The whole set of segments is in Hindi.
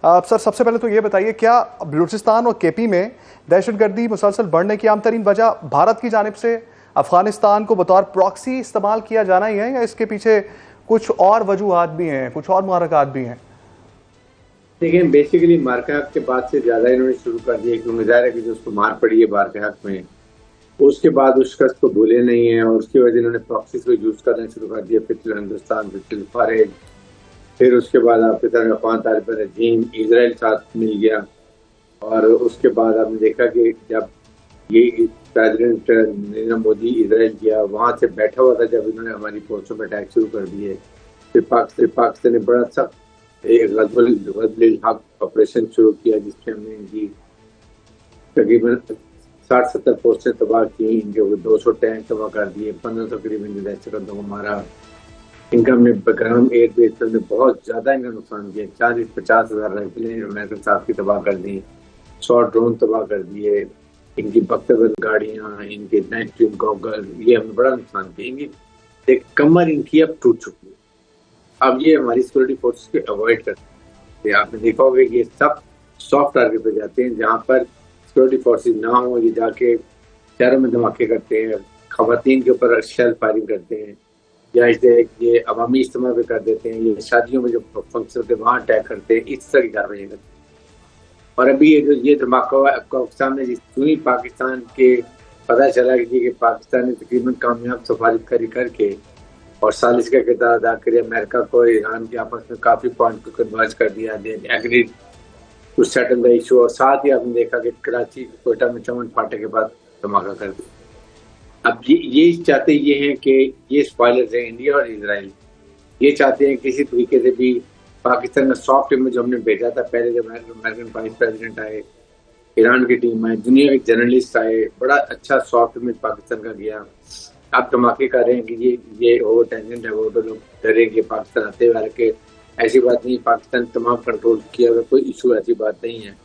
सर, सबसे पहले तो ये बताइए, क्या बलूचिस्तान और केपी में दहशतगर्दी मुसलसल बढ़ने की आम तरीन वजह भारत की जानिब से अफगानिस्तान को बतौर प्रॉक्सी इस्तेमाल किया जाना ही है, या इसके पीछे कुछ और वजूहात भी हैं, कुछ और मुहरकात भी हैं? देखिए, बेसिकली मारका के बाद से ज्यादा इन्होंने शुरू कर दिया, क्योंकि जाहिर है कि जो उसको मार पड़ी है मारका में, उसके बाद उस शख्स को भूले नहीं है और उसकी वजह इन्होंने प्रॉक्सीज को यूज करना शुरू कर दिया। फिर हिंदुस्तान, फिर फरेज, फिर उसके बाद आपके तरह अफगान तालिबान रजीम, इसराइल साथ मिल गया। और उसके बाद आपने देखा कि जब ये प्रेसिडेंट नरेंद्र मोदी इसराइल गया, वहां से बैठा हुआ था जब इन्होंने हमारी पोस्टों पर अटैक शुरू कर दिए। फिर पाकिस्तान ने बड़ा सख्त एक गज़वुल हक ऑपरेशन शुरू किया, जिसमें हमने इनकी तकरीबन 60-70 पोस्टें तबाह की, इनके 200 टैंक तबाह कर दिए, 1500 करीबन दहशतगर्दों को मारा। इनका हमने बकराम एयरबेस पर हमने बहुत ज्यादा इनका नुकसान किया। 40-50 हजार राइफलें अमेरिकन साहब की तबाह कर दी, 100 ड्रोन तबाह कर दिए, इनकी बख्तबंद गाड़ियां, इनके नाइट विजन गॉगल, ये हमने बड़ा नुकसान किया। इनकी एक कमर इनकी अब टूट चुकी है। अब ये हमारी सिक्योरिटी फोर्सेस को अवॉइड करते हैं। आपने देखा होगा कि ये सब सॉफ्ट टारगेट पे जाते हैं, जहाँ पर सिक्योरिटी फोर्सेस ना हो। ये जाके शहरों में धमाके करते हैं, खवातीन के ऊपर शेल फायरिंग करते हैं, या ये अवामी इज्तिमा पे कर देते हैं, ये शादियों में जो फंक्शन होते हैं वहाँ अटैक करते हैं। इस तरह की कार्रवाई करते हैं। और अभी ये धमाका हुआ आपको सामने, जिस पाकिस्तान के पता चला कि पाकिस्तान ने तकरीबन कामयाब सफारतकारी करके और सालिश का किरदार अदा करे, अमेरिका को ईरान के आपस में काफी पॉइंट को कन्वर्ज कर दिया, agreed to settle the issue. और साथ ही आपने देखा कि कराची कोयटा में चमन फाटे के बाद धमाका कर दिया। अब ये चाहते ये हैं कि ये स्पॉयलर्स हैं इंडिया और इजराइल, ये चाहते हैं किसी तरीके से भी पाकिस्तान का सॉफ्ट इमेज हमने भेजा था पहले, जब अमेरिकन वाइस प्रेसिडेंट आए, ईरान की टीम आई, दुनिया के जर्नलिस्ट आए, बड़ा अच्छा सॉफ्ट इमेज पाकिस्तान का गया। आप धमाके कर रहे हैं कि ये हो टेंजेंट है, वो तो लोग डरेंगे पाकिस्तान आते हुए के। ऐसी बात नहीं, पाकिस्तान तमाम कंट्रोल किया हुआ, कोई इशू ऐसी बात नहीं है।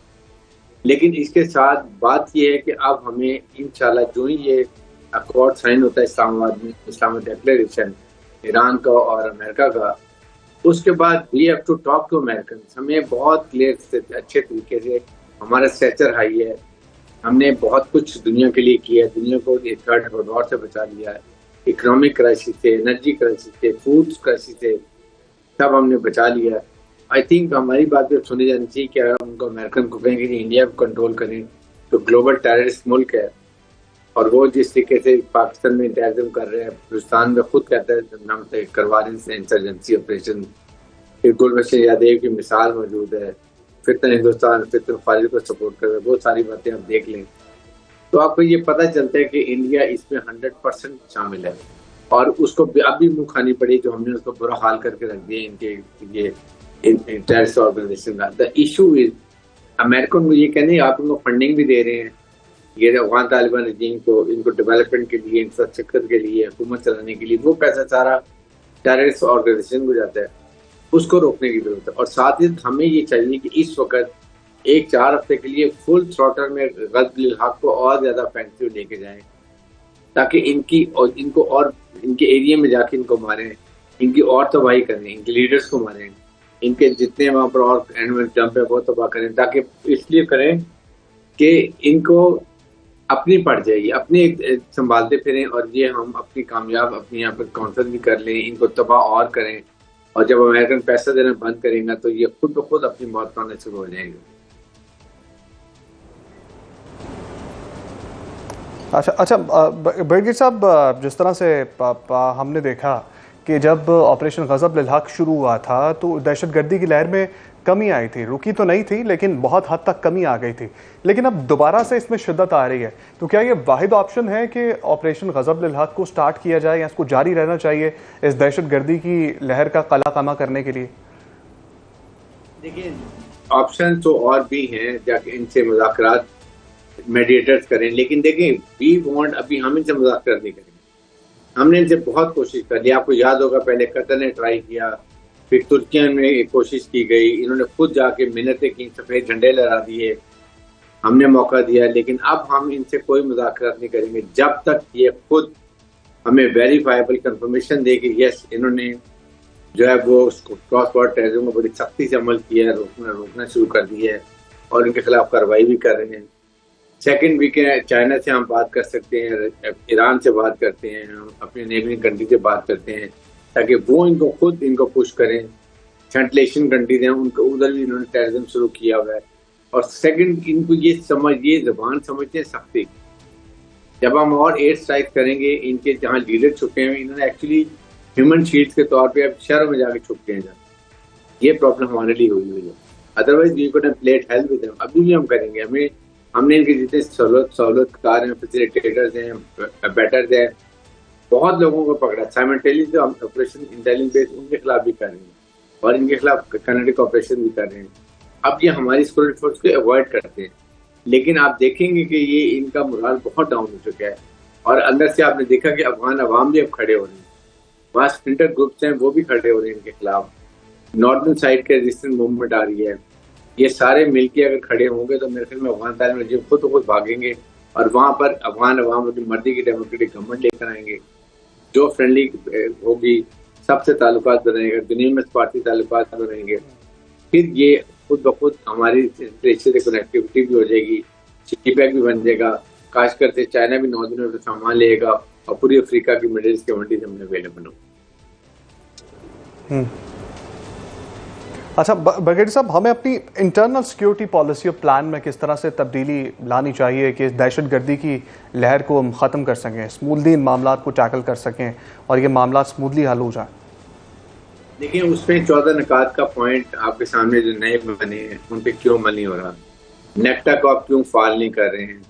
लेकिन इसके साथ बात यह है कि अब हमें इंशाल्लाह जो ही ये अकॉर्ड साइन होता है इस्लामाबाद में, इस्लामिक डिक्लेरेशन ईरान का और अमेरिका का, उसके बाद we have to talk to American. हमें बहुत क्लियर से अच्छे तरीके से, हमारा स्टेचर हाई है, हमने बहुत कुछ दुनिया के लिए किया है, दुनिया को एक थर्ड वर्ल्ड वॉर से बचा लिया है, इकोनॉमिक क्राइसिस से, एनर्जी क्राइसिस से, फूड क्राइसिस से, सब हमने बचा लिया है। आई थिंक हमारी बात भी सुनी जानी चाहिए कि अगर उनको अमेरिकन को कहेंगे कि इंडिया को कंट्रोल करें, तो ग्लोबल टेररिस्ट मुल्क है और वो जिस तरीके से पाकिस्तान में टेररिज्म कर रहे हैं, हिंदुस्तान में खुद कहता है हम करवा रहे हैं इंसर्जेंसी ऑपरेशन। फिर गुलबख्श यादेव की मिसाल मौजूद है, फिर हिंदुस्तान फिर फालिद को सपोर्ट कर रहे हैं, बहुत सारी बातें आप देख लें तो आपको ये पता चलता है कि इंडिया इसमें 100% शामिल है। और उसको अब भी मुंह खानी पड़ी जो हमने उसको बुरा हाल करके रख दिया इनके ये टेररिस्ट ऑर्गेनाइजेशन का। द इशू इज अमेरिकन को ये कहने आप उनको फंडिंग भी दे रहे हैं, ये अफगान तालिबान रजीम को, इनको डेवलपमेंट के लिए, इंफ्रास्ट्रक्चर के लिए, हुकूमत चलाने के लिए, वो पैसा सारा टेररिस्ट ऑर्गेनाइजेशन को जाता है, उसको रोकने की जरूरत है। और साथ ही हमें ये चाहिए कि इस वक्त 1-4 हफ्ते के लिए फुल थ्रॉटल में गज़वुल हक को और ज्यादा ऑफेंसिव लेके जाएं, ताकि इनको और इनके एरिया में जाके इनको मारें, इनकी और तबाही करें, इनके लीडर्स को मारें, इनके जितने वहां पर और एनिमल जंप है वो तबाह करें, ताकि इसलिए करें कि इनको अपनी पड़ जाएगी, अपने संभालते फिरें और ये हम अपनी कामयाब अपने यहाँ पर काउंटर भी कर लें, इनको तबाह और करें। और जब अमेरिकन पैसा देना बंद करेंगे तो ये खुद ब खुद अपनी मौत पाने शुरू हो जाएंगे। अच्छा, बड़गिर साहब, जिस तरह से हमने देखा कि जब ऑपरेशन ग़ज़वुल हक शुरू हुआ था तो दहशतगर्दी की लहर में कमी आई थी, रुकी तो नहीं थी लेकिन बहुत हद तक कमी आ गई थी। लेकिन अब दोबारा से इसमें शिद्दत आ रही है, तो क्या ये वाहिद ऑप्शन है कि ऑपरेशन ग़ज़वुल हक को स्टार्ट किया जाए या इसको जारी रहना चाहिए इस दहशतगर्दी की लहर का कला कमा करने के लिए? देखिए, ऑप्शन तो और भी हैं, जाके इनसे मुज़ाकरात मेडिएटर्स करें, लेकिन देखें वी वांट, अभी हम इनसे मुज़ाकरात नहीं करेंगे। हमने इनसे बहुत कोशिश कर ली, आपको याद होगा पहले कतर ने ट्राई किया, फिर तुर्किया में कोशिश की गई, इन्होंने खुद जाके मिन्नतें की, सफेद झंडे लहरा दिए, हमने मौका दिया, लेकिन अब हम इनसे कोई मुज़ाकरात नहीं करेंगे जब तक ये खुद हमें वेरीफाइबल कंफर्मेशन दे कि यस इन्होंने जो है वो क्रॉस बॉर्डर टेररिज्म को बड़ी सख्ती से अमल किया है, रोकना शुरू कर दिया है और इनके खिलाफ कार्रवाई भी कर रहे हैं। सेकंड वीकेंड चाइना से हम बात कर सकते हैं, ईरान से बात करते हैं, हम अपने नेबरिंग कंट्री से बात करते हैं ताकि वो इनको पुश करें। सेंट्रल कंट्रीज हैं, उनको उधर भी इन्होंने टेररिज्म शुरू किया हुआ है। और सेकंड, इनको ये जबान समझते हैं सख्ती। जब हम और एयर स्ट्राइक करेंगे, इनके जहाँ लीडर छुपे हैं, इन्होंने एक्चुअली ह्यूमन शील्ड के तौर पे अब शहरों में जाके छुपते हैं। ये प्रॉब्लम हमारे लिए हुई है। Otherwise we could have played help with them. अभी भी हम करेंगे। हमने इनके जितने सहूलतकार हैं, फैसिलिटेटर्स हैं, बेटर्स हैं, बहुत लोगों को पकड़ा। साइमल्टेनियसली हम ऑपरेशन इंटेलिजेंस बेस उनके खिलाफ भी कर रहे हैं और इनके खिलाफ किनेटिक ऑपरेशन भी कर रहे हैं। अब ये हमारी सिक्योरिटी फोर्स को अवॉइड करते हैं, लेकिन आप देखेंगे कि ये इनका मोराल बहुत डाउन हो चुका है और अंदर से आपने देखा कि अफगान अवाम भी अब खड़े हो रहे हैं। वहाँ स्प्लिंटर ग्रुप्स हैं, वो भी खड़े हो रहे हैं इनके खिलाफ। नॉर्दर्न साइड के रेजिस्टेंस मूवमेंट आ रही है। ये सारे मिलके अगर खड़े होंगे तो मेरे ख्याल में अफगान तालिबान रजीम खुद भागेंगे और वहाँ पर अफगान अवाम अपनी मर्जी की डेमोक्रेटिक गवर्नमेंट लेकर आएंगे जो फ्रेंडली होगी, सबसे ताल्लुकात बनाएगा, दुनिया में स्वार्थी ताल्लुकात बनाएंगे। फिर ये खुद ब खुद हमारी से कनेक्टिविटी भी हो जाएगी, सीपैक भी बन जाएगा। काश करते चाइना भी 9 दिनों में सामान लेगा और पूरी अफ्रीका की मिडिल ईस्ट के मंडीज हमें अवेलेबल हो। अच्छा ब्रिगेडियर साहब, हमें अपनी इंटरनल सिक्योरिटी पॉलिसी और प्लान में किस तरह से तब्दीली लानी चाहिए कि इस दहशतगर्दी की लहर को हम ख़त्म कर सकें, स्मूथली इन मामला को टैकल कर सकें और ये मामला स्मूथली हल हो जाए? देखिए, उसमें 14 निकात का पॉइंट आपके सामने जो नए बने हैं उन पे क्यों अमल नहीं हो रहा? नेक्टा को आप क्यों फाल नहीं कर रहे हैं?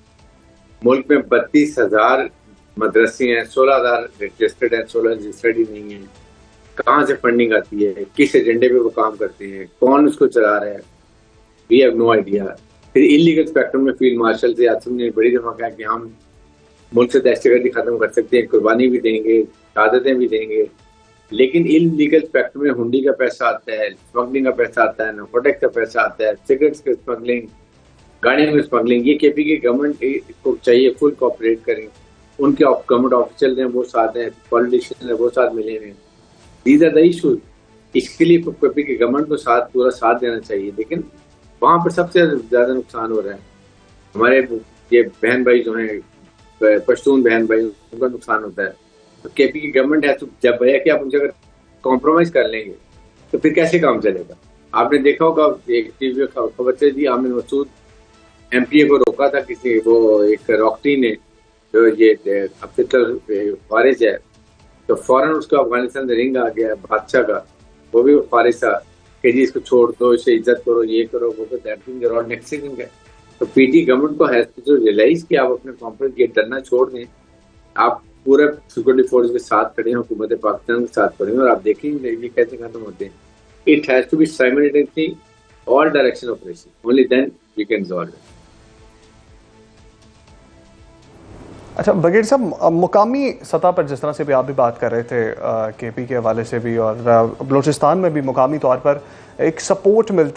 मुल्क में 32,000 मदरसे हैं, 16,000 रजिस्टर्ड हैं, 16 रजिस्टर्ड ही नहीं है। कहाँ से फंडिंग आती है? किस एजेंडे पे वो काम करते हैं? कौन उसको चला रहा है? We have no idea. फिर इलीगल स्पेक्ट्रम में फील्ड मार्शल से आसिम ने बड़ी दफा कहा कि हम मुल्क से दहशतगर्दी खत्म कर सकते हैं, कुर्बानी भी देंगे, शहादतें भी देंगे, लेकिन इलीगल स्पेक्ट्रम में हुंडी का पैसा आता है, स्मगलिंग का पैसा आता है, नारकोटिक्स का पैसा आता है, सिगरेट्स की स्मगलिंग, गाड़ियों की स्मगलिंग। ये केपी की गवर्नमेंट को चाहिए फुल कोऑपरेट करें। उनके गवर्नमेंट ऑफिशियल हैं वो साथ हैं, पॉलिटिशियन हैं वो साथ मिले हुए हैं। These are the issues. इसके लिए केपी की गवर्नमेंट को पूरा साथ देना चाहिए, लेकिन वहाँ पर सबसे ज्यादा नुकसान हो रहा है। हमारे ये बहन भाई जो हैं, पश्तून बहन भाई, उनका नुकसान होता है। तो केपी की गवर्नमेंट है तो जब भैया कि आप उनसे अगर कॉम्प्रोमाइज कर लेंगे तो फिर कैसे काम चलेगा? आपने देखा होगा एक टीवी खबर से जी, आमिर मसूद एमपीए को रोका था किसी, वो एक रॉकटी ने, जो ये अफ्रीकन फारिज है, तो फौरन उसको अफगानिस्तान में रिंग आ गया बादशाह का, वो भी फारिज था कि जी इसको छोड़ दो, इसे इज्जत करो, ये करो, वो तो नेक्स्ट थिंग है। तो पीटी गवर्नमेंट को है तो रियलाइज कि आप अपने कॉम्प्रोमाइज ये डरना छोड़ दें, आप पूरे सिक्योरिटी फोर्स के साथ खड़े हैं, हुकूमत पाकिस्तान के साथ खड़े हैं और आप देखेंगे ये कैसे खत्म होते हैं। It has to be simultaneously all direction operation, only then we can solve it. अच्छा ब्रिगेडियर साहब, मुकामी सतह पर जिस तरह से भी आप भी बात कर रहे थे केपी के हवाले से भी, और बलूचिस्तान में भी मुकामी तौर पर एक सपोर्ट मिलती